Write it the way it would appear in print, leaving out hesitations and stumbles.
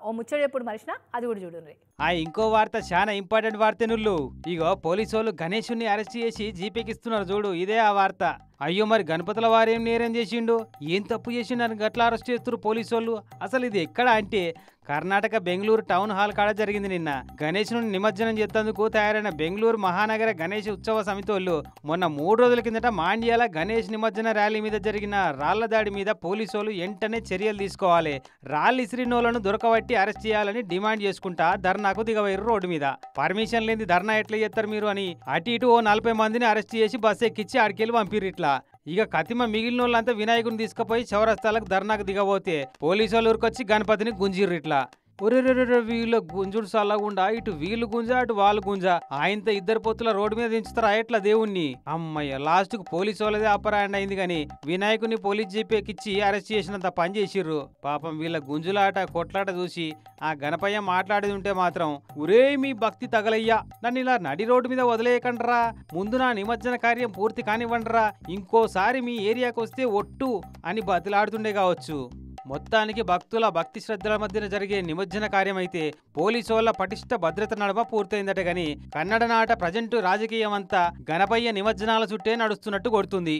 ఓ ముచ్చట ఎప్పుడు మరిచినా అది కూడా చూడండి. ఇంకో వార్త చాలా ఇంపార్టెంట్ వార్త నుల్లు. ఇగో పోలీసోళ్ళు గణేషుని అరెస్ట్ చేసి జీపేకి ఇస్తున్నారు చూడు, ఇదే ఆ వార్త. అయ్యో మరి గణపతుల వారేం నేరం చేసిండు, ఏం తప్పు చేసిండు అని గట్లా అరెస్ట్ చేస్తున్నారు పోలీసోళ్ళు. అసలు ఇది ఎక్కడ అంటే కర్ణాటక బెంగళూరు టౌన్ హాల్ కాడ జరిగింది నిన్న. గణేష్ను నిమజ్జనం చేసేందుకు తయారైన బెంగళూరు మహానగర గణేష్ ఉత్సవ సమితోళ్ళు మొన్న 3 రోజుల కిందట మాండ్యాల గణేష్ నిమజ్జన ర్యాలీ మీద జరిగిన రాళ్ల దాడి మీద పోలీసోళ్ళు వెంటనే చర్యలు తీసుకోవాలి, రాళ్ళు ఇసిరినోళ్లను దొరకబట్టి అరెస్ట్ చేయాలని డిమాండ్ చేసుకుంటా ధర్నాకు దిగవైరు రోడ్డు మీద. పర్మిషన్ లేని ధర్నా ఎట్లా చేస్తారు మీరు అని అటు ఇటు ఓ 40 మందిని అరెస్ట్ చేసి బస్సు ఎక్కించి ఆడికెళ్ళి పంపిర్రు. ఇట్లా ఇక కతిమ మిగిలిన వాళ్ళంతా వినాయకుని తీసుకుపోయి చౌరస్తాలకు ధర్నాకు దిగబోతే పోలీసు ఊరికొచ్చి గణపతిని గుంజిర్రు. ఇట్లా ఒరే వీళ్ళ గుంజుడు సల్లగుండా, ఇటు వీళ్ళు గుంజ అటు వాళ్ళు గుంజ, ఆయనతో ఇద్దరు పొత్తుల రోడ్డు మీద దించుతారా ఎట్లా దేవుణ్ణి. అమ్మయ్య లాస్ట్ కు పోలీసు వాళ్ళదే అపరాండ్ అయింది గాని వినాయకుని పోలీస్ జీపేకిచ్చి అరెస్ట్ చేసినంత పని చేసిర్రు. పాపం వీళ్ళ గుంజులాట కొట్లాట చూసి ఆ గణపయ్య మాట్లాడేది ఉంటే మాత్రం, ఒరే మీ భక్తి తగలయ్యా, నన్ను ఇలా నడి రోడ్డు మీద వదిలేయకండ్రా, ముందు నా నిమజ్జన కార్యం పూర్తి కానివ్వండ్రా, ఇంకోసారి మీ ఏరియాకి వస్తే ఒట్టు అని బతిలాడుతుండే కావచ్చు. మొత్తానికి భక్తుల భక్తి శ్రద్ధల మధ్యన జరిగే నిమజ్జన కార్యమైతే పోలీసోళ్ల పటిష్ట భద్రత నడుమ పూర్తయిందట గాని కన్నడ నాట ప్రజెంటు రాజకీయం అంతా గణపయ్య నిమజ్జనాల చుట్టే నడుస్తున్నట్టు కొడుతుంది.